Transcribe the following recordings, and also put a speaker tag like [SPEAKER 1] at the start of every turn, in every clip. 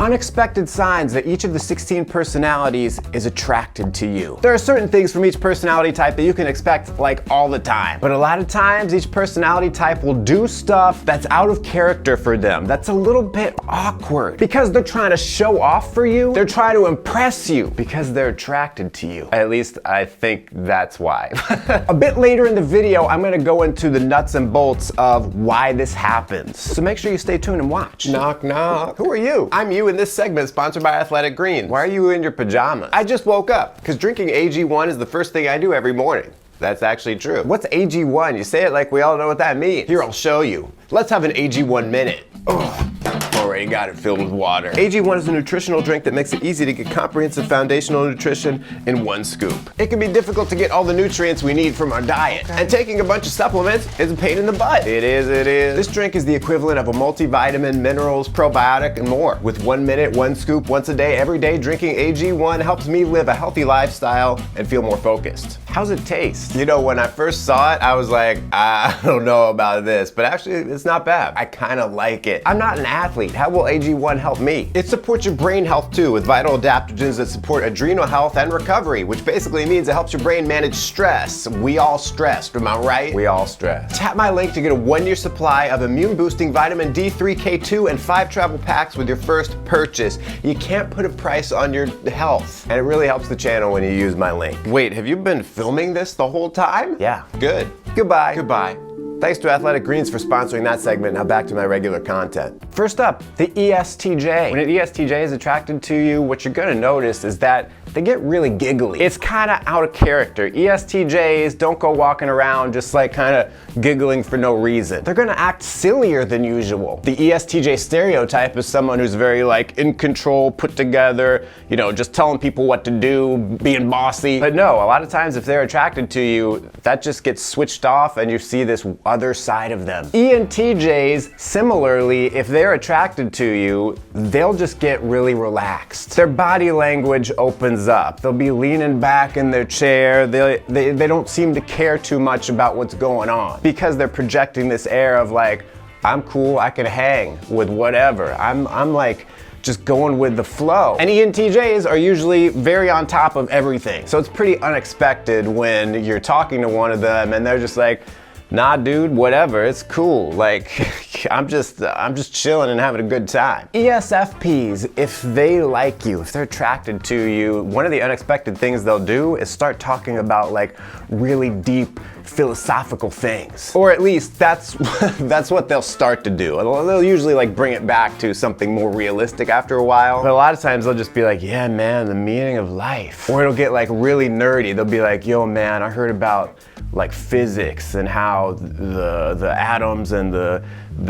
[SPEAKER 1] Unexpected signs that each of the 16 personalities is attracted to you. There are certain things from each personality type that you can expect like all the time. But a lot of times each personality type will do stuff that's out of character for them. That's a little bit awkward. Because they're trying to show off for you. They're trying to impress you because they're attracted to you. At least I think that's why. A bit later in the video, I'm gonna go into the nuts and bolts of why this happens. So make sure you stay tuned and watch. Knock, knock. Who are you? I'm you in this segment sponsored by Athletic Greens. Why are you in your pajamas? I just woke up because drinking AG1 is the first thing I do every morning. That's actually true. What's AG1? You say it like we all know what that means. Here, I'll show you. Let's have an AG1 minute. Ugh. Already got it filled with water. AG1 is a nutritional drink that makes it easy to get comprehensive foundational nutrition in one scoop. It can be difficult to get all the nutrients we need from our diet. And taking a bunch of supplements is a pain in the butt. It is. This drink is the equivalent of a multivitamin, minerals, probiotic, and more. With 1 minute, 1 scoop, once a day, every day, drinking AG1 helps me live a healthy lifestyle and feel more focused. How's it taste? You know, when I first saw it, I was like, I don't know about this, but actually it's not bad. I kind of like it. I'm not an athlete. How will AG1 help me? It supports your brain health too, with vital adaptogens that support adrenal health and recovery, which basically means it helps your brain manage stress. We all stressed, am I right? We all stressed. Tap my link to get a 1-year supply of immune boosting vitamin D3, K2, and 5 travel packs with your first purchase. You can't put a price on your health. And it really helps the channel when you use my link. Wait, have you been filming this the whole time? Yeah. Good. Goodbye. Goodbye. Thanks to Athletic Greens for sponsoring that segment. Now back to my regular content. First up, the ESTJ. When an ESTJ is attracted to you, what you're gonna notice is that they get really giggly. It's kind of out of character. ESTJs don't go walking around just like kind of giggling for no reason. They're gonna act sillier than usual. The ESTJ stereotype is someone who's very like in control, put together, you know, just telling people what to do, being bossy. But no, a lot of times if they're attracted to you, that just gets switched off and you see this other side of them. ENTJs, similarly, if they're attracted to you, they'll just get really relaxed. Their body language opens up. They'll be leaning back in their chair. They don't seem to care too much about what's going on because they're projecting this air of like, I'm cool, I can hang with whatever. I'm like just going with the flow. And ENTJs are usually very on top of everything. So it's pretty unexpected when you're talking to one of them and they're just like, nah, dude, whatever, it's cool. Like, I'm just chilling and having a good time. ESFPs, if they like you, if they're attracted to you, one of the unexpected things they'll do is start talking about like really deep philosophical things. Or at least that's what they'll start to do. They'll usually like bring it back to something more realistic after a while. But a lot of times they'll just be like, yeah, man, the meaning of life. Or it'll get like really nerdy. They'll be like, yo, man, I heard about like physics and how the atoms and the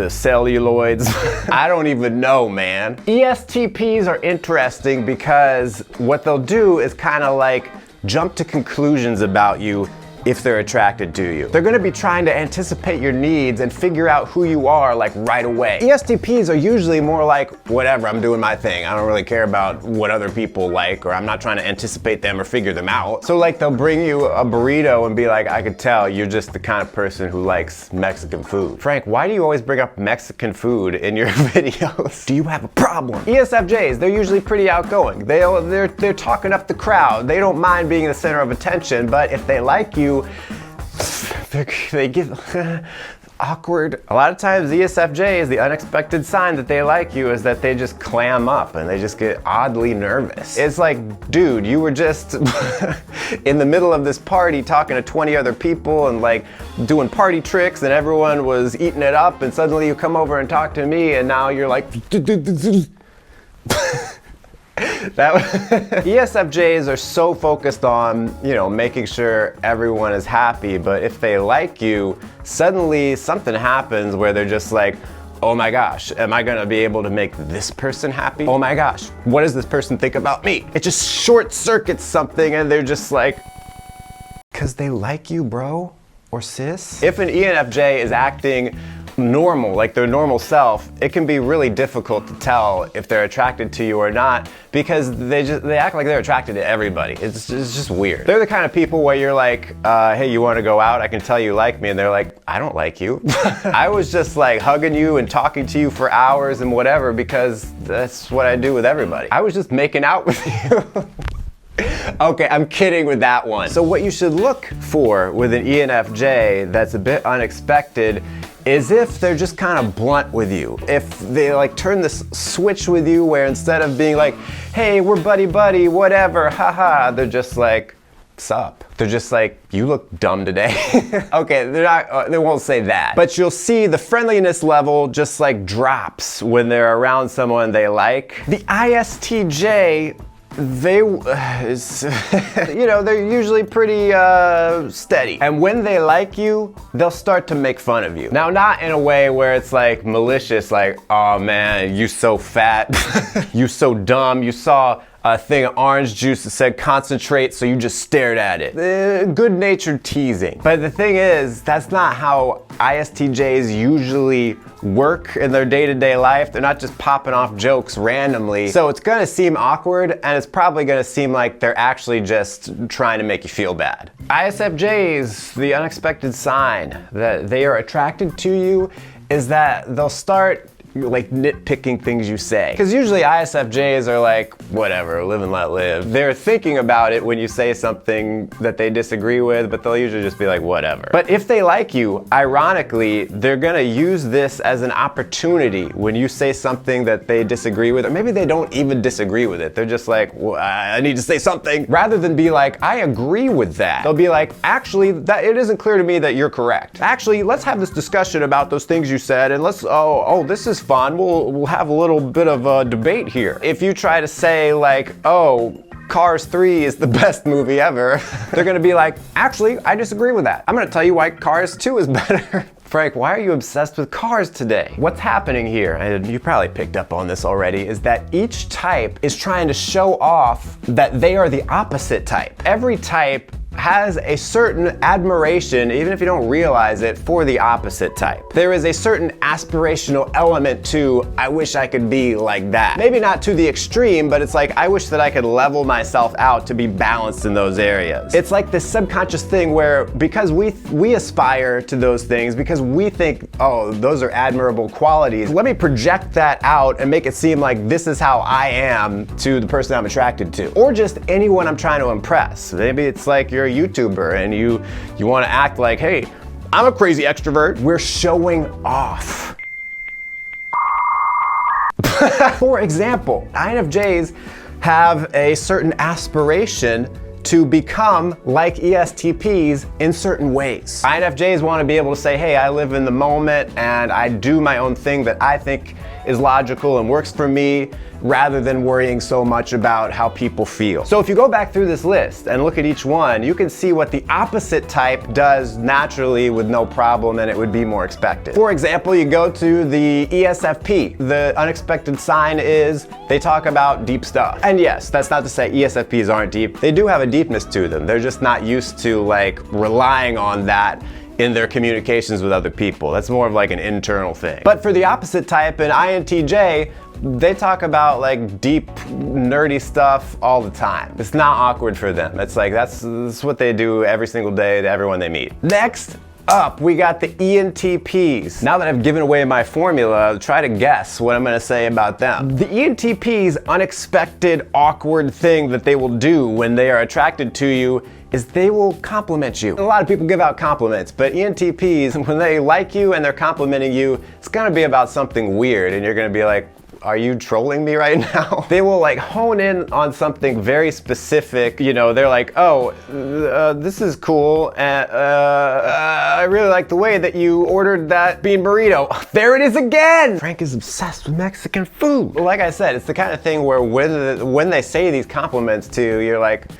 [SPEAKER 1] celluloids. I don't even know, man. ESTPs are interesting because what they'll do is kind of like jump to conclusions about you if they're attracted to you. They're gonna be trying to anticipate your needs and figure out who you are like right away. ESTPs are usually more like, whatever, I'm doing my thing. I don't really care about what other people like, or I'm not trying to anticipate them or figure them out. So like they'll bring you a burrito and be like, I could tell you're just the kind of person who likes Mexican food. Frank, why do you always bring up Mexican food in your videos? Do you have a problem? ESFJs, they're usually pretty outgoing. They're talking up the crowd. They don't mind being the center of attention, but if they like you, they get awkward. A lot of times ESFJs, the unexpected sign that they like you is that they just clam up and they just get oddly nervous. It's like, dude, you were just in the middle of this party talking to 20 other people and like doing party tricks and everyone was eating it up, and suddenly you come over and talk to me and now you're like ESFJs are so focused on, you know, making sure everyone is happy, but if they like you, suddenly something happens where they're just like, oh my gosh, am I gonna be able to make this person happy? Oh my gosh, what does this person think about me? It just short circuits something and they're just like, cause they like you, bro or sis. If an ENFJ is acting normal, like their normal self, it can be really difficult to tell if they're attracted to you or not, because they act like they're attracted to everybody. It's just weird. They're the kind of people where you're like, hey, you want to go out? I can tell you like me. And they're like, I don't like you. I was just like hugging you and talking to you for hours and whatever, because that's what I do with everybody. I was just making out with you. Okay, I'm kidding with that one. So what you should look for with an ENFJ that's a bit unexpected is if they're just kind of blunt with you. If they like turn this switch with you where instead of being like, hey, we're buddy-buddy, whatever, haha, they're just like, sup? They're just like, you look dumb today. Okay, they won't say that. But you'll see the friendliness level just like drops when they're around someone they like. The ISTJ, they, you know, they're usually pretty steady. And when they like you, they'll start to make fun of you. Now, not in a way where it's like malicious, like, oh man, you so fat, you so dumb, you saw a thing of orange juice that said concentrate, so you just stared at it. Good-natured teasing. But the thing is, that's not how ISTJs usually work in their day-to-day life. They're not just popping off jokes randomly. So it's gonna seem awkward, and it's probably gonna seem like they're actually just trying to make you feel bad. ISFJs, the unexpected sign that they are attracted to you is that they'll start like nitpicking things you say. Because usually ISFJs are like, whatever, live and let live. They're thinking about it when you say something that they disagree with, but they'll usually just be like, whatever. But if they like you, ironically, they're gonna use this as an opportunity when you say something that they disagree with, or maybe they don't even disagree with it. They're just like, well, I need to say something. Rather than be like, I agree with that. They'll be like, actually, it isn't clear to me that you're correct. Actually, let's have this discussion about those things you said, and let's, oh, this is fun. We'll have a little bit of a debate here. If you try to say like, oh, Cars 3 is the best movie ever, they're gonna be like, actually, I disagree with that. I'm gonna tell you why Cars 2 is better. Frank, why are you obsessed with cars today? What's happening here, and you probably picked up on this already, is that each type is trying to show off that they are the opposite type. Every type has a certain admiration, even if you don't realize it, for the opposite type. There is a certain aspirational element to, I wish I could be like that. Maybe not to the extreme, but it's like, I wish that I could level myself out to be balanced in those areas. It's like this subconscious thing where, because we aspire to those things, because we think, oh, those are admirable qualities, let me project that out and make it seem like this is how I am to the person I'm attracted to. Or just anyone I'm trying to impress. Maybe it's like you're a YouTuber and you want to act like, hey, I'm a crazy extrovert. We're showing off. For example, INFJs have a certain aspiration to become like ESTPs in certain ways. INFJs want to be able to say, hey, I live in the moment and I do my own thing that I think is logical and works for me, rather than worrying so much about how people feel. So if you go back through this list and look at each one, you can see what the opposite type does naturally with no problem, and it would be more expected. For example, you go to the ESFP. The unexpected sign is they talk about deep stuff. And yes, that's not to say ESFPs aren't deep. They do have a deepness to them. They're just not used to like relying on that in their communications with other people. That's more of like an internal thing. But for the opposite type, an INTJ, they talk about like deep, nerdy stuff all the time. It's not awkward for them. It's like, that's what they do every single day to everyone they meet. Next up, we got the ENTPs. Now that I've given away my formula, try to guess what I'm gonna say about them. The ENTP's unexpected, awkward thing that they will do when they are attracted to you is they will compliment you. A lot of people give out compliments, but ENTPs, when they like you and they're complimenting you, it's gonna be about something weird, and you're gonna be like, are you trolling me right now? They will like hone in on something very specific. You know, they're like, oh, this is cool. And I really like the way that you ordered that bean burrito. There it is again! Frank is obsessed with Mexican food. Like I said, it's the kind of thing where when they say these compliments to you, you're like,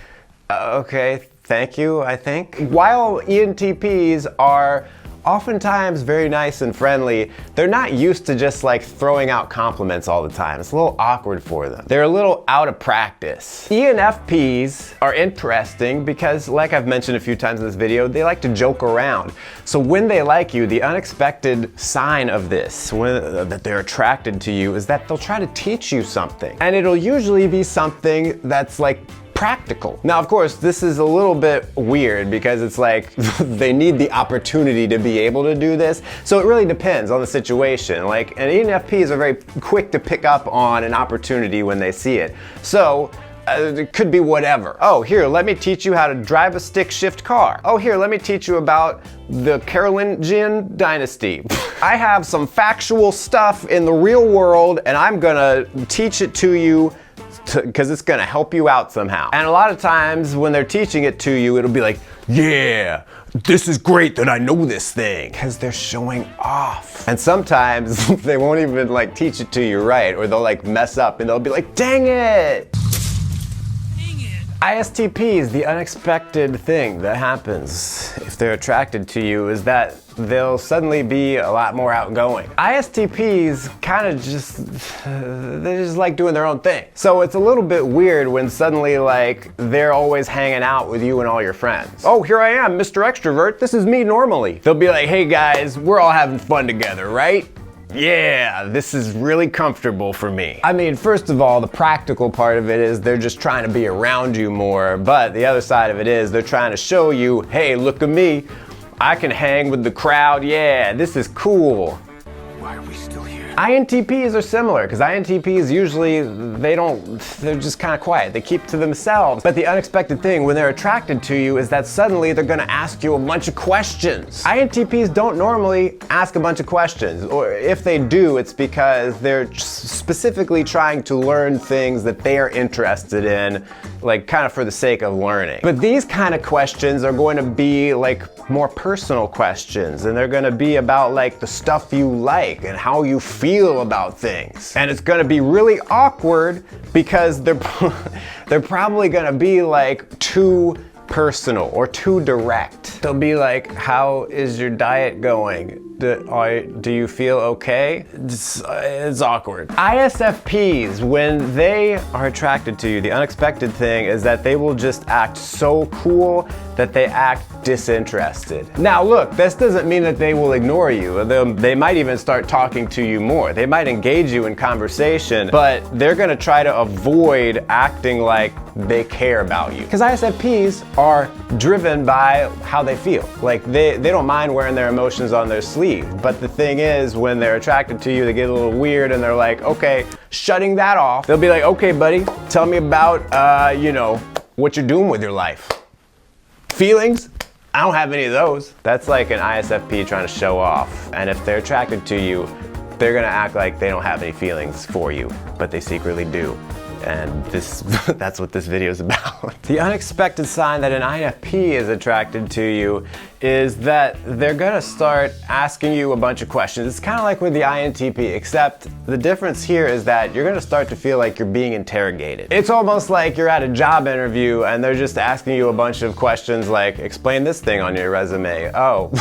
[SPEAKER 1] okay, thank you, I think. While ENTPs are oftentimes very nice and friendly. They're not used to just like throwing out compliments all the time. It's a little awkward for them. They're a little out of practice. ENFPs are interesting because, like I've mentioned a few times in this video, they like to joke around. So when they like you, the unexpected sign of this, that they're attracted to you, is that they'll try to teach you something. And it'll usually be something that's like practical. Now, of course, this is a little bit weird because it's like they need the opportunity to be able to do this. So it really depends on the situation. Like, and ENFPs are very quick to pick up on an opportunity when they see it. So it could be whatever. Oh, here, let me teach you how to drive a stick shift car. Oh, here, let me teach you about the Carolingian dynasty. I have some factual stuff in the real world and I'm gonna teach it to you because it's gonna help you out somehow. And a lot of times when they're teaching it to you, it'll be like, yeah, this is great that I know this thing, because they're showing off. And sometimes they won't even like teach it to you right, or they'll like mess up and they'll be like, dang it. ISTPs, the unexpected thing that happens if they're attracted to you is that they'll suddenly be a lot more outgoing. ISTPs kind of they just like doing their own thing. So it's a little bit weird when suddenly like they're always hanging out with you and all your friends. Oh, here I am, Mr. Extrovert. This is me normally. They'll be like, hey guys, we're all having fun together, right? Yeah, this is really comfortable for me. I mean, first of all, the practical part of it is they're just trying to be around you more, but the other side of it is they're trying to show you, hey, look at me. I can hang with the crowd. Yeah, this is cool. Why are we still here? INTPs are similar, because INTPs usually, they're just kind of quiet. They keep to themselves. But the unexpected thing when they're attracted to you is that suddenly they're gonna ask you a bunch of questions. INTPs don't normally ask a bunch of questions, or if they do, it's because they're specifically trying to learn things that they are interested in, like kind of for the sake of learning. But these kind of questions are going to be like more personal questions, and they're gonna be about like the stuff you like and how you feel about things. And it's gonna be really awkward because they're probably gonna be like too personal or too direct. They'll be like, how is your diet going? Do you feel okay? It's awkward. ISFPs, when they are attracted to you, the unexpected thing is that they will just act so cool that they act disinterested. Now look, this doesn't mean that they will ignore you. They might even start talking to you more. They might engage you in conversation, but they're gonna try to avoid acting like they care about you. Because ISFPs are driven by how they feel. Like they don't mind wearing their emotions on their sleeve. But the thing is, when they're attracted to you, they get a little weird and they're like, okay, shutting that off. They'll be like, okay, buddy, tell me about, you know, what you're doing with your life. Feelings? I don't have any of those. That's like an ISFP trying to show off. And if they're attracted to you, they're gonna act like they don't have any feelings for you, but they secretly do. And that's what this video is about. The unexpected sign that an INFP is attracted to you is that they're gonna start asking you a bunch of questions. It's kind of like with the INTP, except the difference here is that you're gonna start to feel like you're being interrogated. It's almost like you're at a job interview and they're just asking you a bunch of questions like, explain this thing on your resume. Oh,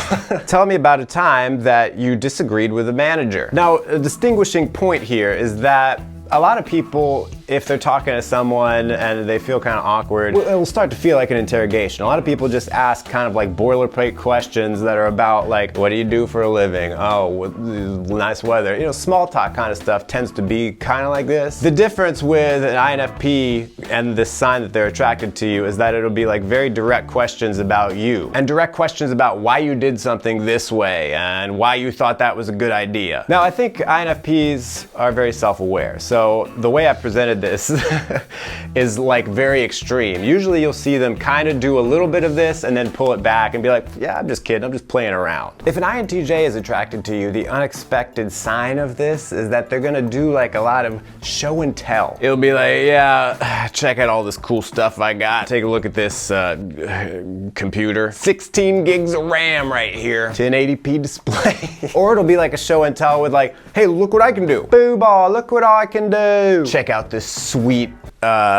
[SPEAKER 1] tell me about a time that you disagreed with a manager. Now, a distinguishing point here is that a lot of people, if they're talking to someone and they feel kind of awkward, it will start to feel like an interrogation. A lot of people just ask kind of like boilerplate questions that are about like, what do you do for a living? Oh, nice weather. You know, small talk kind of stuff tends to be kind of like this. The difference with an INFP and this sign that they're attracted to you is that it'll be like very direct questions about you and direct questions about why you did something this way and why you thought that was a good idea. Now, I think INFPs are very self-aware. So the way I presented this is like very extreme. Usually you'll see them kind of do a little bit of this and then pull it back and be like, yeah, I'm just kidding, I'm just playing around. If an INTJ is attracted to you, the unexpected sign of this is that they're gonna do like a lot of show and tell. It'll be like, yeah, check out all this cool stuff I got. Take a look at this computer. 16 gigs of RAM right here. 1080p display. Or it'll be like a show and tell with like, hey, look what I can do. Boo ball, look what I can do. Check out this sweet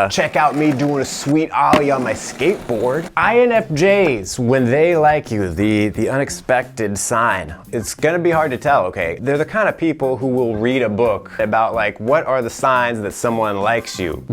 [SPEAKER 1] check out me doing a sweet ollie on my skateboard. INFJs, when they like you, the unexpected sign. It's gonna be hard to tell, okay? They're the kind of people who will read a book about like, what are the signs that someone likes you?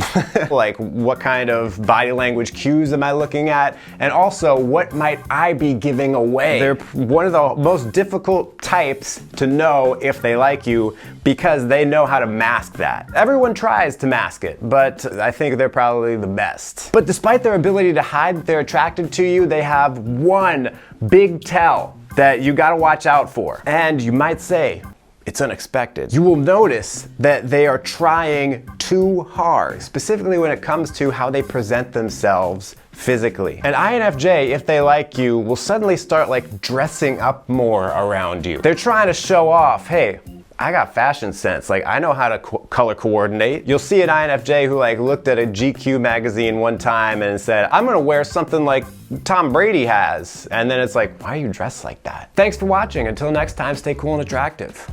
[SPEAKER 1] Like, what kind of body language cues am I looking at? And also, what might I be giving away? They're one of the most difficult types to know if they like you because they know how to mask that. Everyone tries to mask it, but I think they're probably the best. But despite their ability to hide that they're attracted to you, they have one big tell that you gotta watch out for. And you might say, it's unexpected. You will notice that they are trying too hard, specifically when it comes to how they present themselves physically. An INFJ, if they like you, will suddenly start like dressing up more around you. They're trying to show off, hey, I got fashion sense. Like, I know how to color coordinate. You'll see an INFJ who like looked at a GQ magazine one time and said, I'm gonna wear something like Tom Brady has. And then it's like, why are you dressed like that? Thanks for watching. Until next time, stay cool and attractive.